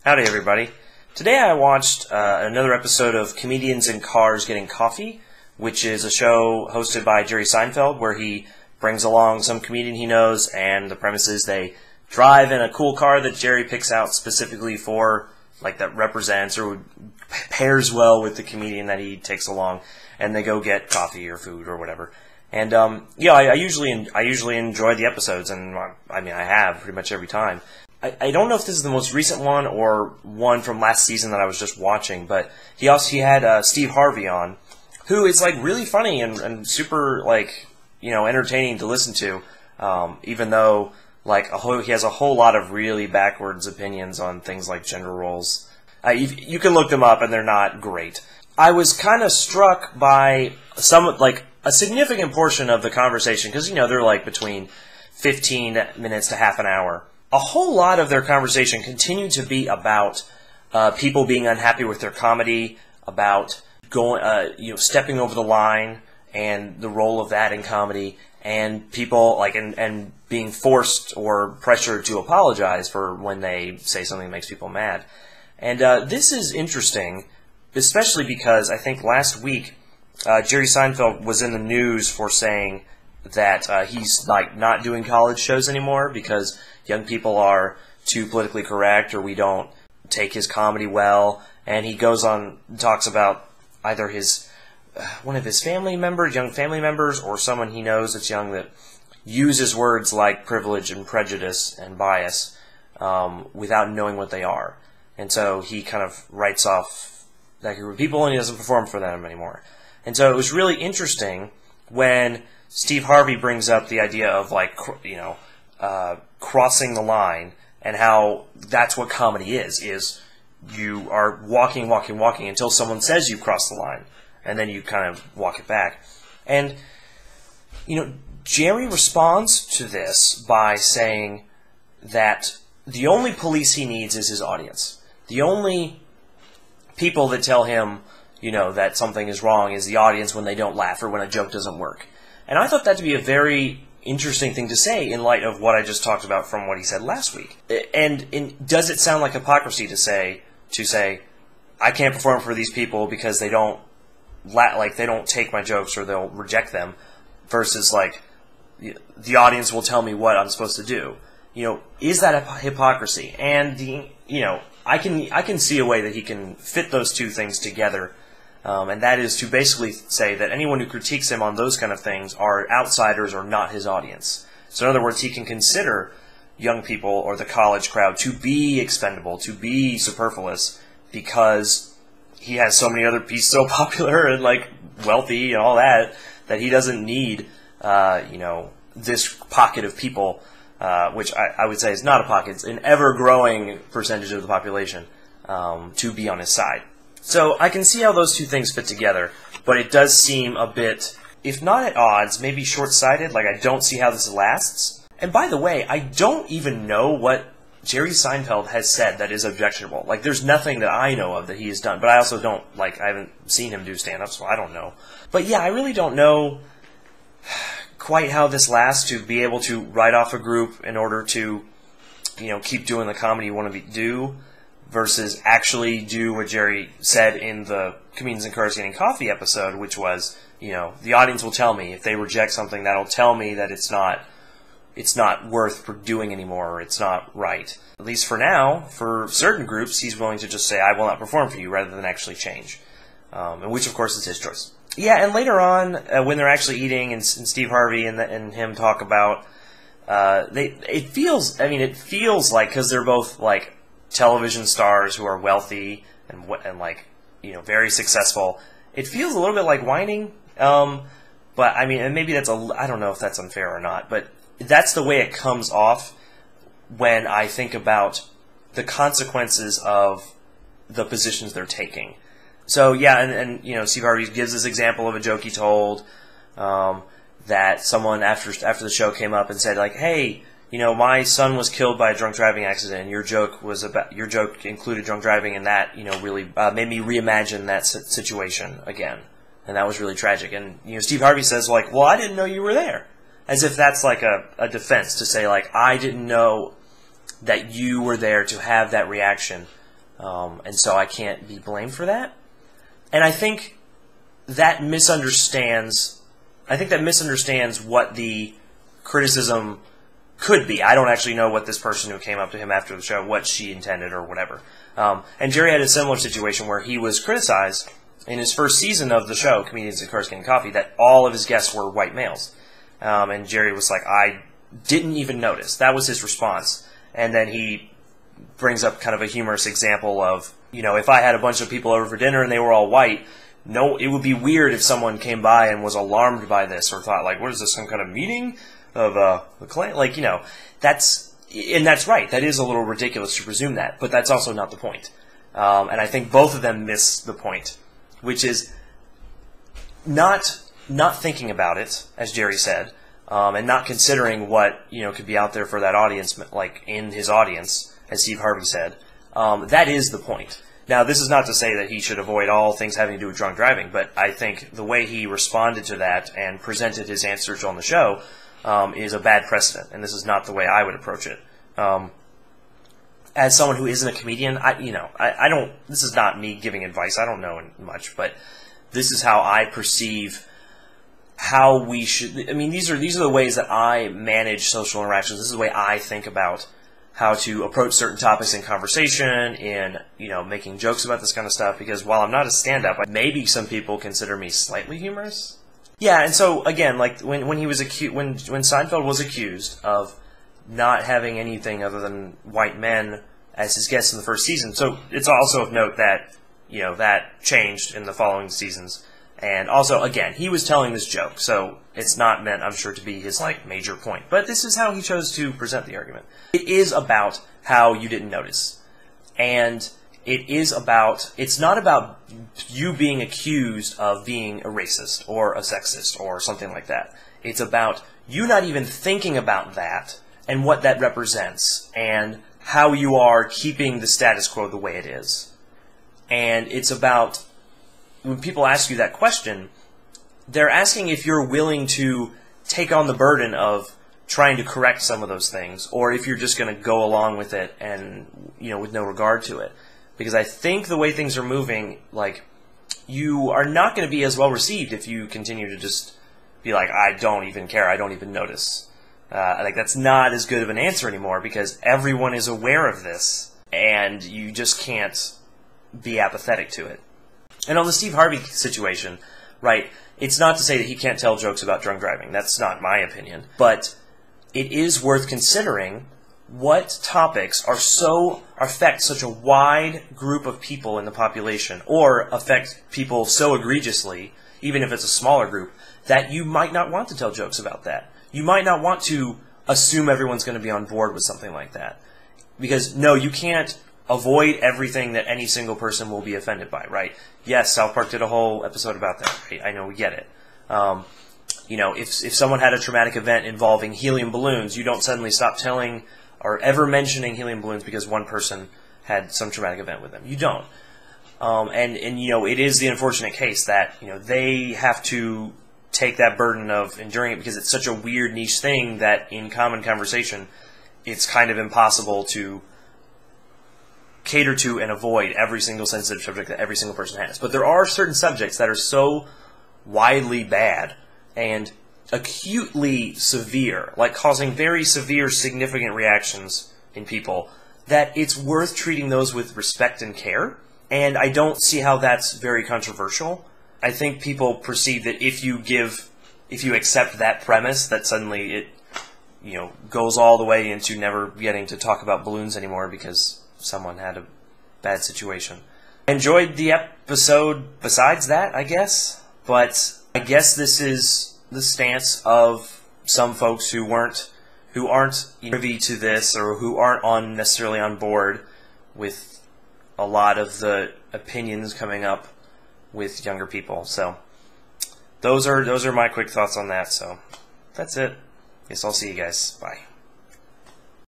Howdy, everybody. Today I watched another episode of Comedians in Cars Getting Coffee, which is a show hosted by Jerry Seinfeld, where he brings along some comedian he knows, and the premise is they drive in a cool car that Jerry picks out specifically for, like, that represents or pairs well with the comedian that he takes along, and they go get coffee or food or whatever. And yeah, I usually enjoy the episodes, and I mean I have pretty much every time. I don't know if this is the most recent one or one from last season that I was just watching, but he had Steve Harvey on, who is like really funny and super like entertaining to listen to, even though like he has a whole lot of really backwards opinions on things like gender roles. You can look them up and they're not great. I was kind of struck by a significant portion of the conversation, because they're like between 15 minutes to half an hour. A whole lot of their conversation continued to be about people being unhappy with their comedy, about going, stepping over the line and the role of that in comedy, and people and being forced or pressured to apologize for when they say something that makes people mad. And this is interesting, especially because I think last week Jerry Seinfeld was in the news for saying that he's not doing college shows anymore because young people are too politically correct, or we don't take his comedy well. And he goes on and talks about either one of his young family members, or someone he knows that's young that uses words like privilege and prejudice and bias without knowing what they are. And so he kind of writes off that group of people, and he doesn't perform for them anymore. And so it was really interesting when Steve Harvey brings up the idea of crossing the line, and how that's what comedy is you are walking until someone says you crossed the line, and then you kind of walk it back. And Jerry responds to this by saying that the only police he needs is his audience. The only people that tell him that something is wrong is the audience when they don't laugh or when a joke doesn't work. And I thought that to be a very interesting thing to say in light of what I just talked about from what he said last week. And does it sound like hypocrisy to say I can't perform for these people because they don't take my jokes or they'll reject them, versus the audience will tell me what I'm supposed to do? Is that a hypocrisy? And I can see a way that he can fit those two things together. And that is to basically say that anyone who critiques him on those kind of things are outsiders or not his audience. So in other words, he can consider young people or the college crowd to be expendable, to be superfluous, because he has so many other, he's so popular and wealthy and all that he doesn't need this pocket of people, which I would say is not a pocket, it's an ever-growing percentage of the population, to be on his side. So I can see how those two things fit together, but it does seem a bit, if not at odds, maybe short-sighted. I don't see how this lasts. And by the way, I don't even know what Jerry Seinfeld has said that is objectionable. There's nothing that I know of that he has done, but I also don't, I haven't seen him do stand-up, so I don't know. But yeah, I really don't know quite how this lasts, to be able to write off a group in order to, keep doing the comedy you want to do, versus actually do what Jerry said in the Comedians in Cars Getting Coffee episode, which was, the audience will tell me if they reject something, that'll tell me that it's not worth doing anymore, or it's not right. At least for now, for certain groups, he's willing to just say, I will not perform for you, rather than actually change. And which, of course, is his choice. Yeah, and later on, when they're actually eating, and Steve Harvey and him talk about, it feels like, because they're both, television stars who are wealthy and very successful, it feels a little bit like whining. But I mean, and maybe that's I don't know if that's unfair or not, but that's the way it comes off when I think about the consequences of the positions they're taking. So yeah, and Steve Harvey gives this example of a joke he told, that someone after the show came up and said hey, my son was killed by a drunk driving accident, and your joke included drunk driving, and that, really made me reimagine that situation again. And that was really tragic. And, Steve Harvey says, well, I didn't know you were there. As if that's a defense to say, I didn't know that you were there to have that reaction and so I can't be blamed for that. And I think that misunderstands what the criticism could be. I don't actually know what this person who came up to him after the show, what she intended or whatever. And Jerry had a similar situation where he was criticized in his first season of the show, Comedians in Cars Getting Coffee, that all of his guests were white males. And Jerry was like, I didn't even notice. That was his response. And then he brings up kind of a humorous example of, if I had a bunch of people over for dinner and they were all white, no, it would be weird if someone came by and was alarmed by this or thought, like, what is this, some kind of meeting of the Klan? Like, that's right. That is a little ridiculous to presume that, but that's also not the point. And I think both of them miss the point, which is not thinking about it, as Jerry said, and not considering what could be out there for that audience, like in his audience, as Steve Harvey said. That is the point. Now, this is not to say that he should avoid all things having to do with drunk driving, but I think the way he responded to that and presented his answers on the show is a bad precedent, and this is not the way I would approach it. As someone who isn't a comedian, I don't. This is not me giving advice. I don't know much, but this is how I perceive how we should. I mean, these are the ways that I manage social interactions. This is the way I think about how to approach certain topics in conversation, in making jokes about this kind of stuff. Because while I'm not a stand-up, maybe some people consider me slightly humorous. Yeah, and so again, like when he was when Seinfeld was accused of not having anything other than white men as his guests in the first season. So it's also of note that that changed in the following seasons. And also, again, he was telling this joke, so it's not meant, I'm sure, to be his major point. But this is how he chose to present the argument. It is about how you didn't notice. And it's not about you being accused of being a racist or a sexist or something like that. It's about you not even thinking about that and what that represents and how you are keeping the status quo the way it is. And it's about, when people ask you that question, they're asking if you're willing to take on the burden of trying to correct some of those things, or if you're just going to go along with it and, with no regard to it. Because I think the way things are moving, you are not going to be as well received if you continue to just be like, I don't even care, I don't even notice. That's not as good of an answer anymore, because everyone is aware of this, and you just can't be apathetic to it. And on the Steve Harvey situation, right, it's not to say that he can't tell jokes about drunk driving. That's not my opinion. But it is worth considering what topics affect such a wide group of people in the population, or affect people so egregiously, even if it's a smaller group, that you might not want to tell jokes about that. You might not want to assume everyone's going to be on board with something like that. Because, no, you can't avoid everything that any single person will be offended by, right? Yes, South Park did a whole episode about that, right? I know, we get it. If someone had a traumatic event involving helium balloons, you don't suddenly stop telling or ever mentioning helium balloons because one person had some traumatic event with them. You don't. It is the unfortunate case that, they have to take that burden of enduring it because it's such a weird niche thing that in common conversation, it's kind of impossible to cater to and avoid every single sensitive subject that every single person has. But there are certain subjects that are so widely bad and acutely severe, like causing very severe, significant reactions in people, that it's worth treating those with respect and care. And I don't see how that's very controversial. I think people perceive that if you accept that premise, that suddenly it, goes all the way into never getting to talk about balloons anymore because someone had a bad situation. I enjoyed the episode besides that, I guess, but I guess this is the stance of some folks who aren't privy to this, or who aren't necessarily on board with a lot of the opinions coming up with younger people. So those are my quick thoughts on that. So that's it. Guess I'll see you guys. Bye.